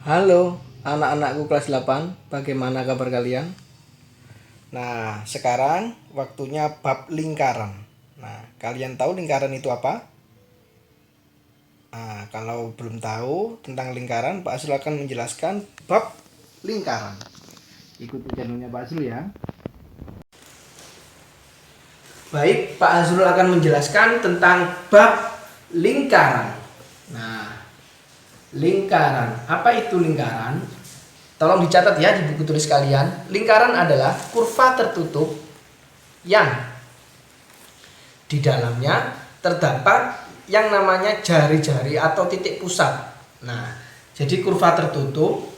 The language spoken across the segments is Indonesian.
Halo anak-anakku kelas 8, bagaimana kabar kalian? Nah, sekarang waktunya bab lingkaran. Nah, kalian tahu lingkaran itu apa? Nah, kalau belum tahu tentang lingkaran, Pak Azrul akan menjelaskan bab lingkaran. Ikuti channelnya Pak Azrul ya. Baik, Pak Azrul akan menjelaskan tentang bab lingkaran. Nah, lingkaran. Apa itu lingkaran? Tolong dicatat ya di buku tulis kalian. Lingkaran adalah kurva tertutup yang di dalamnya terdapat yang namanya jari-jari atau titik pusat. Nah, jadi kurva tertutup.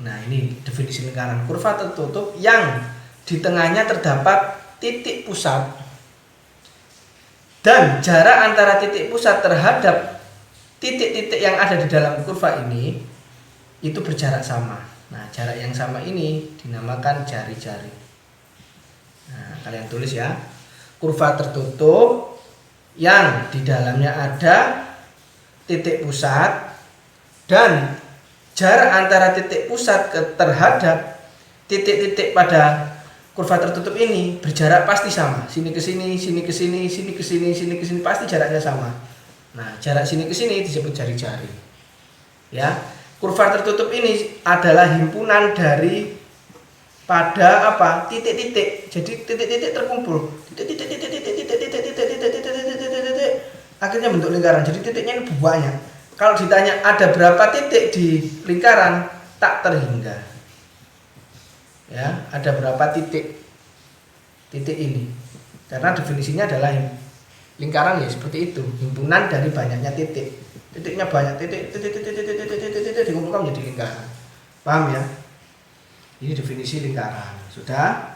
Nah, ini definisi lingkaran. Kurva tertutup yang di tengahnya terdapat titik pusat dan jarak antara titik pusat terhadap titik-titik yang ada di dalam kurva ini itu berjarak sama. Nah, jarak yang sama ini dinamakan jari-jari. Nah, kalian tulis ya. Kurva tertutup yang di dalamnya ada titik pusat dan jarak antara titik pusat terhadap titik-titik pada kurva tertutup ini berjarak pasti sama. Sini ke sini, sini ke sini, sini ke sini, sini ke sini, pasti jaraknya sama. Nah, jarak sini ke sini disebut jari-jari. Ya. Kurva tertutup ini adalah himpunan dari pada apa? Titik-titik. Jadi titik-titik terkumpul. Titik-titik akhirnya bentuk lingkaran. Jadi titiknya ini banyak. Kalau ditanya ada berapa titik di lingkaran, tak terhingga. Ya, ada berapa titik ini? Karena definisinya adalah lingkaran ya seperti itu, himpunan dari banyaknya titik. Titiknya banyak, titik dikumpulkan menjadi lingkaran. Paham ya? Ini definisi lingkaran. Sudah?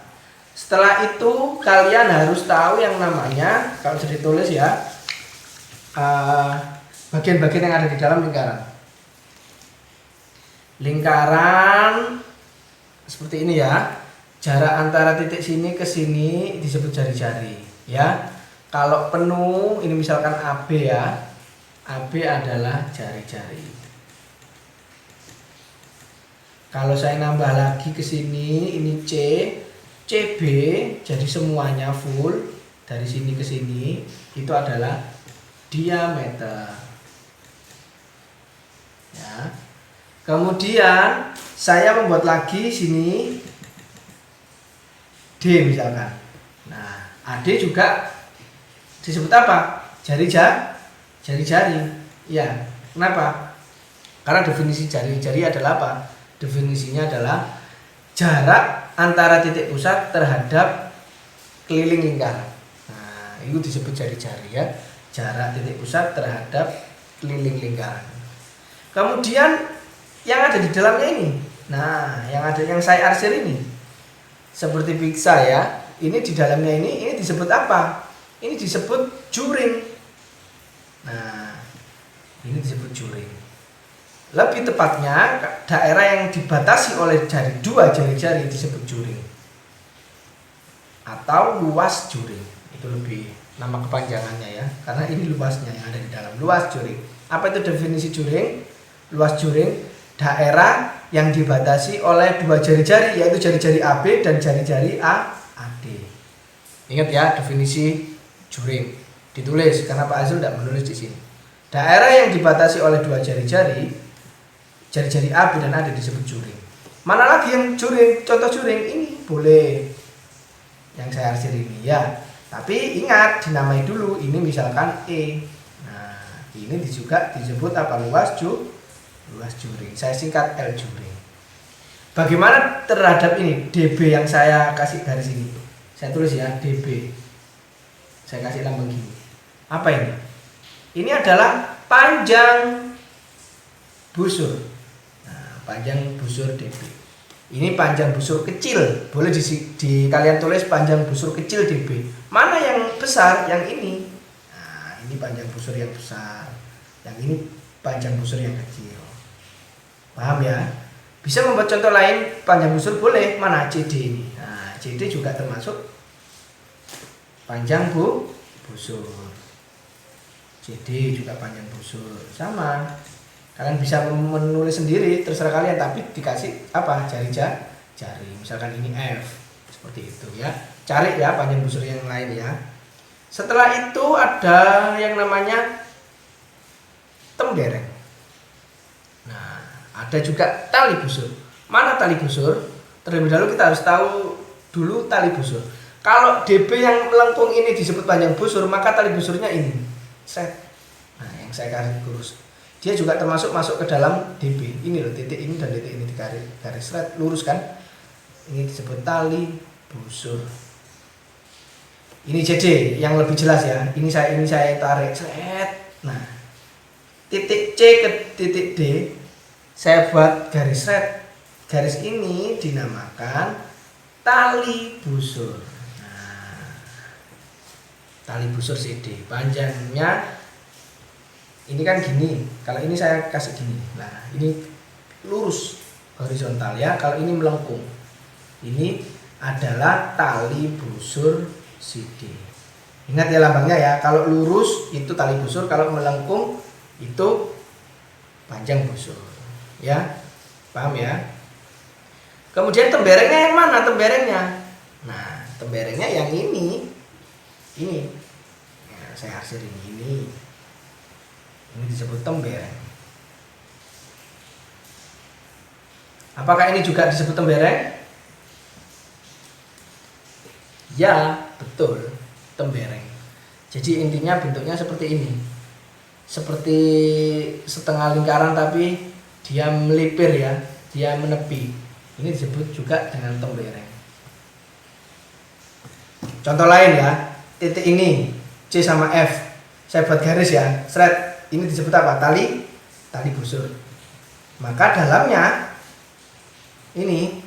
Setelah itu kalian harus tahu yang namanya, kalau sudah ditulis ya, bagian-bagian yang ada di dalam lingkaran. Lingkaran seperti ini ya. Jarak antara titik sini ke sini disebut jari-jari, ya. Kalau penuh, ini misalkan AB ya. AB adalah jari-jari. Kalau saya nambah lagi ke sini, ini C, CB, jadi semuanya full dari sini ke sini itu adalah diameter. Ya. Kemudian saya membuat lagi sini D misalkan. Nah, AD juga disebut apa? Jari-jari. Ya, kenapa? Karena definisi jari-jari adalah apa? Definisinya adalah jarak antara titik pusat terhadap keliling lingkaran. Nah, itu disebut jari-jari ya. Jarak titik pusat terhadap keliling lingkaran. Kemudian yang ada di dalamnya ini. Nah, yang saya arsir ini. Seperti pizza ya. Ini di dalamnya ini disebut apa? Ini disebut juring. Nah, ini disebut juring. Lebih tepatnya daerah yang dibatasi oleh dua jari-jari disebut juring atau luas juring. Itu lebih nama kepanjangannya ya, karena ini luasnya yang ada di dalam. Luas juring. Apa itu definisi juring? Luas juring daerah yang dibatasi oleh dua jari-jari, yaitu jari-jari AB dan jari-jari AD. Ingat ya definisi juring. Ditulis karena Pak Azrul tidak menulis di sini. Daerah yang dibatasi oleh dua jari-jari AB dan AD disebut juring. Mana lagi yang juring? Contoh juring ini boleh yang saya arsir ini ya. Tapi ingat dinamai dulu. Ini misalkan E. Nah, ini juga disebut apa? Luas juring. Saya singkat L juring. Bagaimana terhadap ini DB yang saya kasih garis ini? Saya tulis ya DB. Saya kasih lambang gini. Apa ini? Ini adalah panjang busur. Nah, panjang busur DB. Ini panjang busur kecil. Boleh di kalian tulis panjang busur kecil DB. Mana yang besar? Yang ini. Nah, ini panjang busur yang besar. Yang ini panjang busur yang kecil. Paham ya? Bisa membuat contoh lain panjang busur boleh. Mana CD ini? Nah, CD juga termasuk panjang busur. CD juga panjang busur. Sama. Kalian bisa menulis sendiri, terserah kalian, tapi dikasih apa? Jari. Misalkan ini F, seperti itu ya. Cari ya panjang busur yang lain ya. Setelah itu ada yang namanya tembereng. Nah, ada juga tali busur. Mana tali busur? Terlebih dahulu kita harus tahu dulu tali busur. Kalau DB yang melengkung ini disebut panjang busur, maka tali busurnya ini. Set. Nah, yang saya kasih kurus. Dia juga termasuk masuk ke dalam DB. Ini loh, titik ini dan titik ini garis set lurus kan? Ini disebut tali busur. Ini JD yang lebih jelas ya. Ini saya tarik set. Nah, titik C ke titik D saya buat garis set. Garis ini dinamakan tali busur. Nah, tali busur CD panjangnya ini kan gini. Kalau ini saya kasih gini. Nah, ini lurus horizontal ya. Kalau ini melengkung. Ini adalah tali busur CD. Ingat ya lambangnya ya. Kalau lurus itu tali busur, kalau melengkung itu panjang busur. Ya. Paham ya? Kemudian temberengnya yang mana temberengnya? Nah, temberengnya yang ini. Ini. Ya, saya arsir ini. Ini disebut tembereng. Apakah ini juga disebut tembereng? Ya, betul, tembereng. Jadi intinya bentuknya seperti ini. Seperti setengah lingkaran tapi dia melipir ya, dia menepi. Ini disebut juga dengan tembereng. Contoh lain ya, titik ini C sama F. Saya buat garis ya, seret. Ini disebut apa? Tali busur. Maka dalamnya ini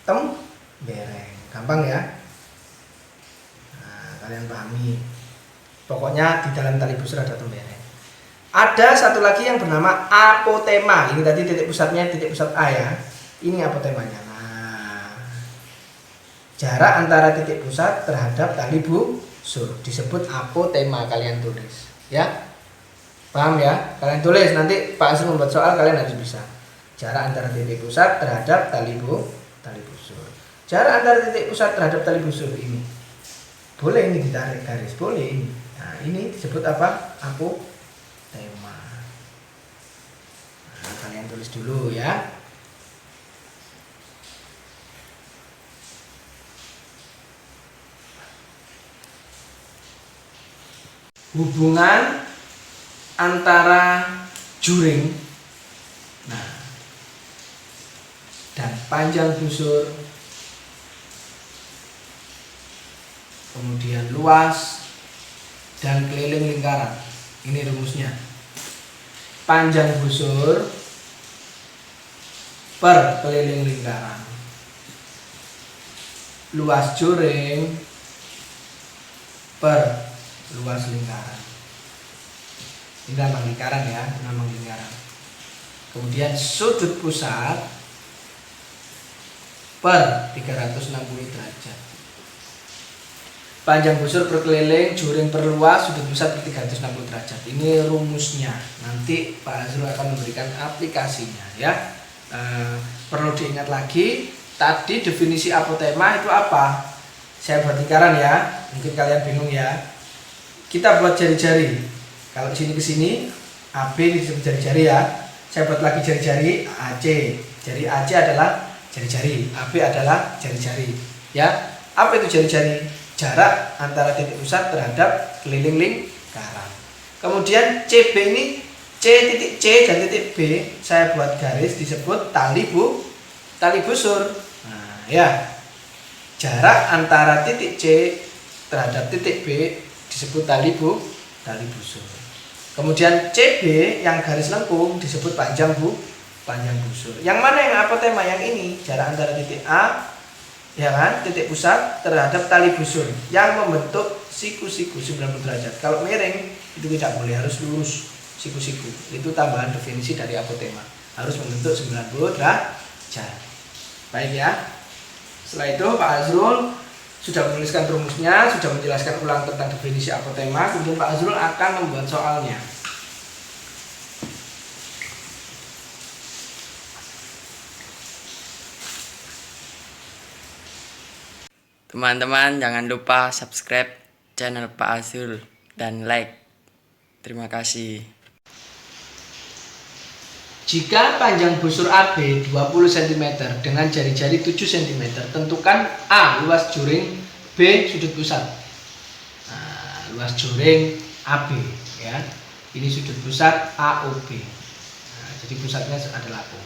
tembereng. Gampang ya. Nah, kalian pahami. Pokoknya di dalam tali busur ada tembereng. Ada satu lagi yang bernama apotema. Ini tadi titik pusatnya titik pusat A ya. Ini apotemanya. Nah, jarak antara titik pusat terhadap tali busur disebut apotema. Kalian tulis ya. Paham ya? Kalian tulis, nanti Pak Asri membuat soal kalian harus bisa. Jarak antara titik pusat terhadap tali busur. Jarak antara titik pusat terhadap tali busur ini. Boleh ini ditarik garis, boleh ini. Nah, ini disebut apa? Apotema. Nah, kalian tulis dulu ya. Hubungan antara juring dan panjang busur, kemudian luas dan keliling lingkaran. Ini rumusnya. Panjang busur per keliling lingkaran, luas juring per luas lingkaran. Ini nama lingkaran ya, nama lingkaran. Kemudian sudut pusat per 360 derajat. Panjang busur per keliling, juring per luas, sudut pusat per 360 derajat. Ini rumusnya. Nanti Pak Azrul akan memberikan aplikasinya ya. Perlu diingat lagi, tadi definisi apotema itu apa? Saya buat lingkaran ya, mungkin kalian bingung ya. Kita buat jari-jari. Kalau sini ke sini, AB ini disebut jari-jari ya. Saya buat lagi jari-jari AC. Jari AC adalah jari-jari, AB adalah jari-jari. Ya, apa itu jari-jari? Jarak antara titik pusat terhadap keliling lingkaran. Kemudian CB ini C titik C dan titik B saya buat garis disebut tali busur. Nah, ya. Jarak antara titik C terhadap titik B disebut tali busur. Kemudian CB yang garis lengkung disebut panjang busur. Yang mana yang apotema? Yang ini, jarak antara titik A ya kan, titik pusat terhadap tali busur yang membentuk siku-siku 90 derajat. Kalau miring itu tidak boleh, harus lurus siku-siku. Itu tambahan definisi dari apotema. Harus membentuk 90 derajat. Baik ya. Setelah itu Pak Azrul sudah menuliskan rumusnya, sudah menjelaskan ulang tentang definisi apotema. Kemudian Pak Azrul akan membuat soalnya. Teman-teman jangan lupa subscribe channel Pak Azul dan like. Terima kasih. Jika panjang busur AB 20 cm dengan jari-jari 7 cm, tentukan A. Luas juring, B. Sudut pusat. Nah, luas juring AB ya. Ini sudut pusat AOB. Nah, jadi pusatnya adalah O.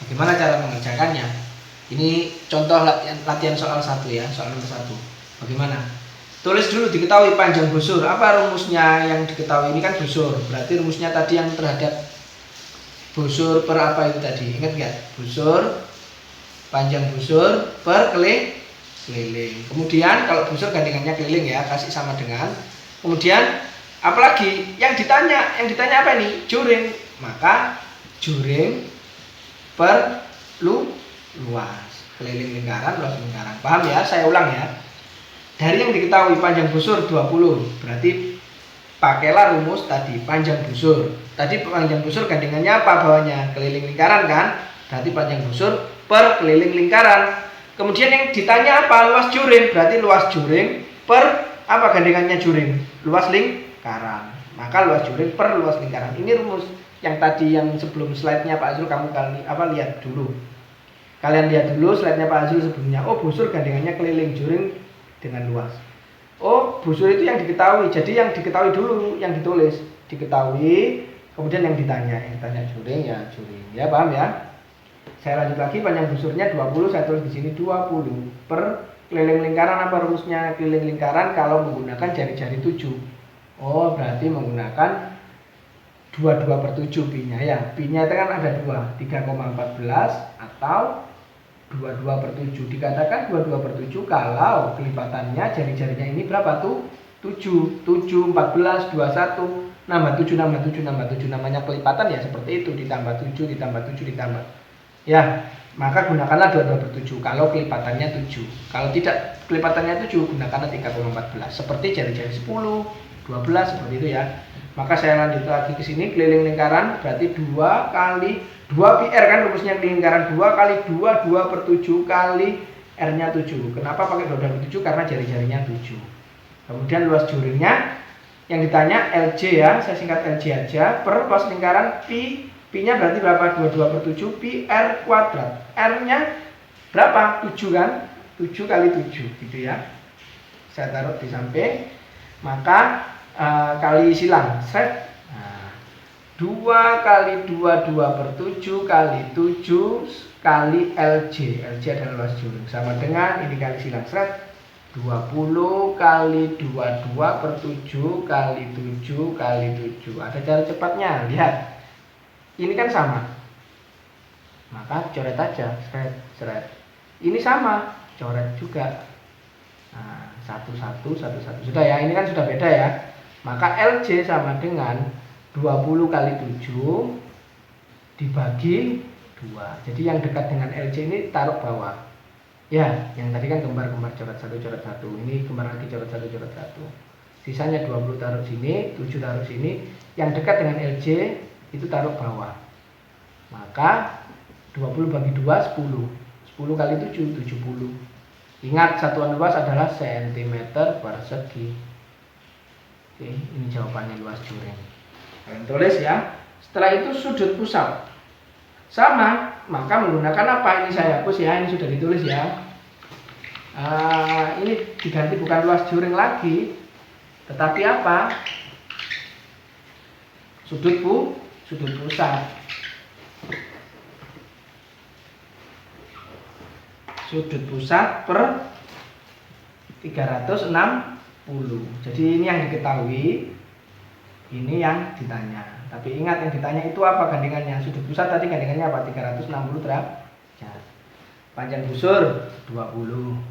Bagaimana cara mengerjakannya? Ini contoh latihan soal 1 ya, soal nomor 1. Bagaimana? Tulis dulu diketahui panjang busur. Apa rumusnya yang diketahui ini kan busur. Berarti rumusnya tadi yang terhadap busur per apa itu tadi? Ingat nggak? Busur, panjang busur per keliling. Kemudian kalau busur gandengannya keliling ya, kasih sama dengan. Kemudian apalagi yang ditanya apa ini? Juring. Maka juring per luas. Keliling lingkaran, luas lingkaran. Paham ya? Saya ulang ya. Dari yang diketahui panjang busur 20, berarti pakailah rumus tadi panjang busur. Tadi panjang busur gandengannya apa bawahnya? Keliling lingkaran kan? Berarti panjang busur per keliling lingkaran. Kemudian yang ditanya apa? Luas juring. Berarti luas juring per apa gandengannya juring? Luas lingkaran. Maka luas juring per luas lingkaran. Ini rumus yang tadi yang sebelum slide-nya Pak Azul kamu lihat dulu. Kalian lihat dulu slide-nya Pak Azul sebelumnya. Oh, busur gandengannya keliling, juring dengan luas. Oh, busur itu yang diketahui. Jadi yang diketahui dulu, yang ditulis diketahui, kemudian yang ditanya juring ya juring. Ya, paham ya? Saya lanjut lagi, panjang busurnya 20, saya tulis di sini 20 per keliling lingkaran. Apa rumusnya keliling lingkaran kalau menggunakan jari-jari 7? Oh, berarti menggunakan 22 per 7 pi-nya ya. Pi-nya itu kan ada 2, 3,14 atau 22 per 7. Dikatakan 22 per 7 kalau kelipatannya jari-jarinya ini berapa tuh? 7, 7, 14, 21, nambah 7, nambah 7, nambah 7. Namanya kelipatan ya seperti itu, ditambah 7, ditambah 7, ditambah. Ya, maka gunakanlah 22 per 7 kalau kelipatannya 7. Kalau tidak kelipatannya 7, gunakanlah 3,14. Seperti jari-jari 10, 12, seperti itu ya. Maka saya lanjut lagi ke sini, keliling lingkaran berarti 2 kali 2 pi r kan rumusnya keliling lingkaran, 2 kali 2 per 7 kali R-nya 7. Kenapa pakai 22 per 7? Karena jari-jarinya 7. Kemudian luas juringnya yang ditanya LJ ya, saya singkat LJ aja, per luas lingkaran pi-nya berarti berapa? 22 per 7 pi R kuadrat. R-nya berapa? 7 kan? 7 kali 7 gitu ya. Saya taruh di samping. Maka kali silang set. Nah, 2 kali 2 per 7 kali 7 kali LJ. LJ adalah luas juring sama dengan ini kali silang set. 20 kali 22 per 7 kali 7 kali 7. Ada cara cepatnya, lihat. Ini kan sama. Maka coret aja, seret. Ini sama, coret juga. Nah, 1, 1, 1, 1. Sudah ya, ini kan sudah beda ya. Maka LJ sama dengan 20 kali 7 dibagi 2. Jadi yang dekat dengan LJ ini taruh bawah. Ya, yang tadi kan kembar-kembar coret 1, coret 1. Ini kembar lagi coret 1, coret 1. Sisanya 20 taruh sini, 7 taruh sini. Yang dekat dengan LJ itu taruh bawah. Maka 20 bagi 2, 10. 10 kali 7, 70. Ingat satuan luas adalah cm persegi. Oke, ini jawabannya luas juring. Kalian tulis ya. Setelah itu sudut pusat. Sama, maka menggunakan apa? Ini saya hapus ya, ini sudah ditulis ya. Ini diganti bukan luas juring lagi, tetapi apa? Sudut pusat. Sudut pusat per 360. Jadi ini yang diketahui, ini yang ditanya. Tapi ingat yang ditanya itu apa gandengannya? Sudut pusat tadi gandengannya apa? 360 derajat. Panjang busur 20.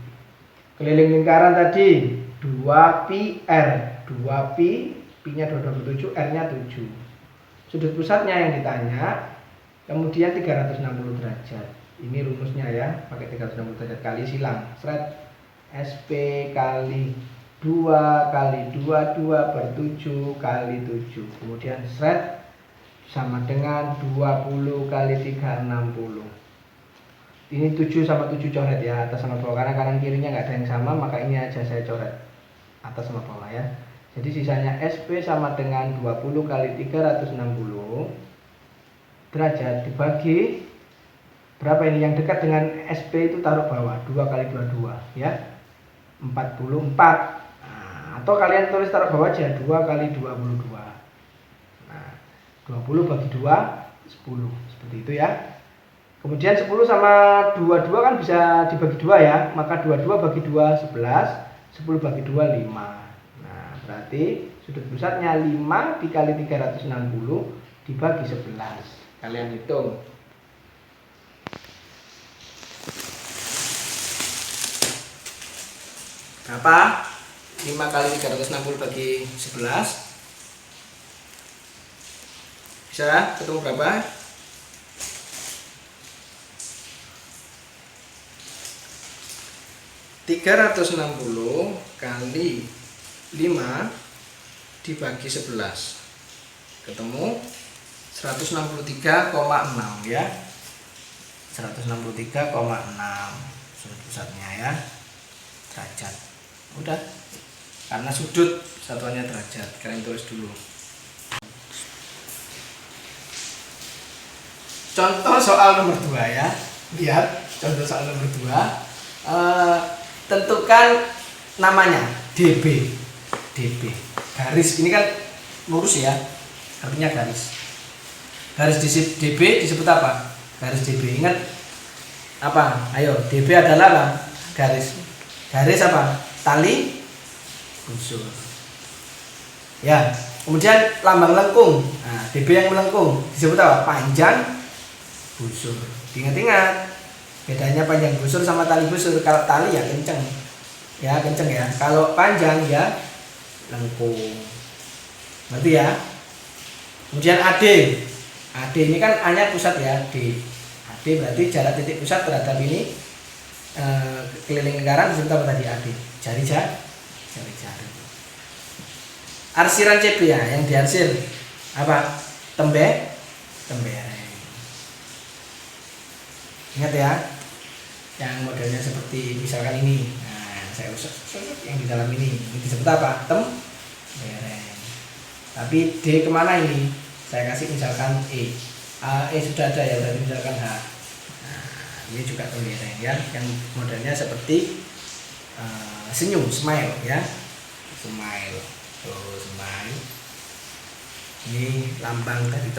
Keliling lingkaran tadi 2 pi R. 2 pi, pi-nya 227, R-nya 7. Sudut pusatnya yang ditanya, kemudian 360 derajat. Ini rumusnya ya, pakai 360 derajat kali silang. Seret SP kali 2 kali 22 per 7 kali 7. Kemudian seret sama dengan 20 kali 360. ini 7 sama 7 coret ya, atas sama bawah, karena kanan kirinya nggak ada yang sama, maka ini aja saya coret atas sama bawah ya. Jadi sisanya SP sama dengan 20 kali 360 derajat dibagi berapa ini, yang dekat dengan SP itu taruh bawah, 2 kali 22 ya, 44. Nah, atau kalian tulis taruh bawah aja, 2 kali 22. Nah, 20 bagi 2 10, seperti itu ya. Kemudian 10 sama 22 kan bisa dibagi 2 ya, maka 22 bagi 2 11, 10 bagi 2 5. Nah, berarti sudut pusatnya 5 dikali 360 dibagi 11. Kalian hitung. Berapa? 5 kali 360 bagi 11. Bisa ketemu berapa? 360 kali 5 dibagi 11 ketemu 163,6 ya. 163,6 sudut pusatnya ya, derajat. Udah, karena sudut satuannya derajat, kalian tulis dulu. Contoh soal nomor 2 ya. Lihat contoh soal nomor 2. Tentukan namanya DB. DB. Garis ini kan lurus ya. Artinya garis. Garis DB disebut apa? Garis DB. Ingat apa? Ayo, DB adalah apa? Garis. Garis apa? Tali busur. Ya. Kemudian lambang lengkung. Nah, DB yang melengkung disebut apa? Panjang busur. Ingat-ingat bedanya panjang busur sama tali busur. Kalau tali ya kenceng ya, kalau panjang ya lengkung. Berarti ya. Kemudian AD ini kan A nya pusat ya, D. AD berarti jarak titik pusat terhadap ini keliling lingkaran disebut apa tadi? AD. Jari-jari. Arsiran CB ya, yang diarsir apa? Tembereng. Ingat ya, yang modelnya seperti misalkan ini. Nah, saya usap yang di dalam ini disebut apa? Tembereng. Tapi D kemana ini? Saya kasih misalkan E. Sudah ada ya, berarti misalkan H. Nah, ini juga tembereng ya, yang modelnya seperti senyum, smile ya, smile. Tuh, smile. Ini lambang tadi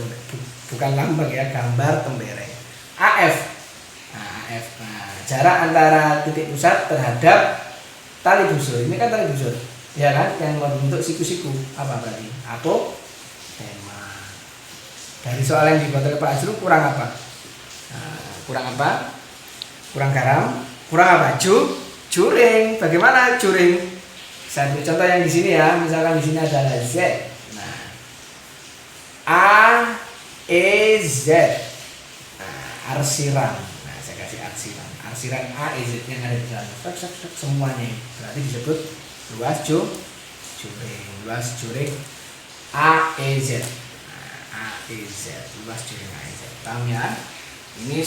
bukan lambang ya, gambar tembereng. AF. Nah, jarak antara titik pusat terhadap tali busur. Ini kan tali busur, ya kan, yang membentuk siku-siku. Apa berarti? Apotema. Dari soal yang dibuat oleh Pak Azrul kurang apa? Kurang apa? Kurang garam. Kurang apa? Juring. Bagaimana juring? Saya beri contoh yang di sini ya. Misalkan di sini adalah Z. Nah, A, E, Z. Nah, arsiran. Arsiran A, E, Z yang ada di sana. Semuanya berarti disebut luas juring. Luas juring A, E, Z. Nah, A, E, Z. Luas juring A, E, Z. Paham ya? Ini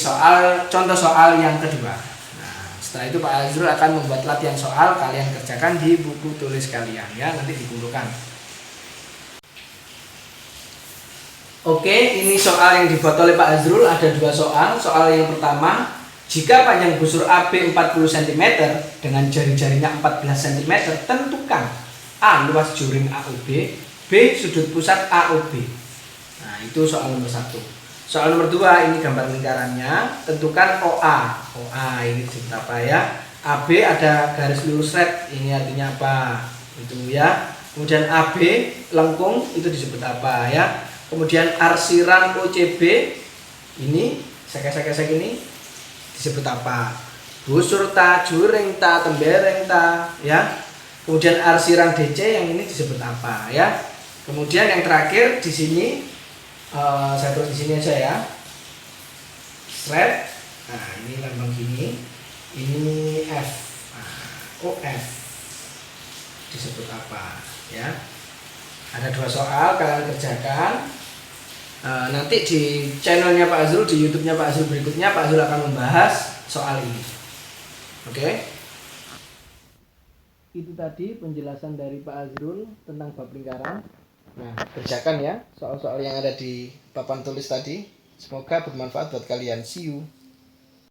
contoh soal yang kedua. Nah, setelah itu Pak Azrul akan membuat latihan soal, kalian kerjakan di buku tulis kalian ya, nanti dikumpulkan. Oke, ini soal yang dibuat oleh Pak Azrul. Ada 2 soal. Soal yang pertama, jika panjang busur AB 40 cm dengan jari-jarinya 14 cm, tentukan A luas juring AOB, B sudut pusat AOB. Nah, itu soal nomor 1. Soal nomor 2, ini gambar lingkarannya. Tentukan OA. OA ini disebut apa ya? AB ada garis lurus red, ini artinya apa? Itu ya. Kemudian AB lengkung, itu disebut apa ya? Kemudian arsiran OCB ini sekesek-kesek ini disebut apa? Busur ta, juring ta, tembereng ta ya. Kemudian arsiran DC yang ini disebut apa ya? Kemudian yang terakhir di sini saya tulis di sini aja ya. Thread. Nah, ini lambang gini. Ini F. Nah, OF disebut apa ya? Ada 2 soal, kalian kerjakan. Nanti di channelnya Pak Azrul, di YouTube-nya Pak Azrul berikutnya, Pak Azrul akan membahas soal ini. Oke? Itu tadi penjelasan dari Pak Azrul tentang bab lingkaran. Nah, kerjakan ya soal-soal yang ada di papan tulis tadi. Semoga bermanfaat buat kalian. See you.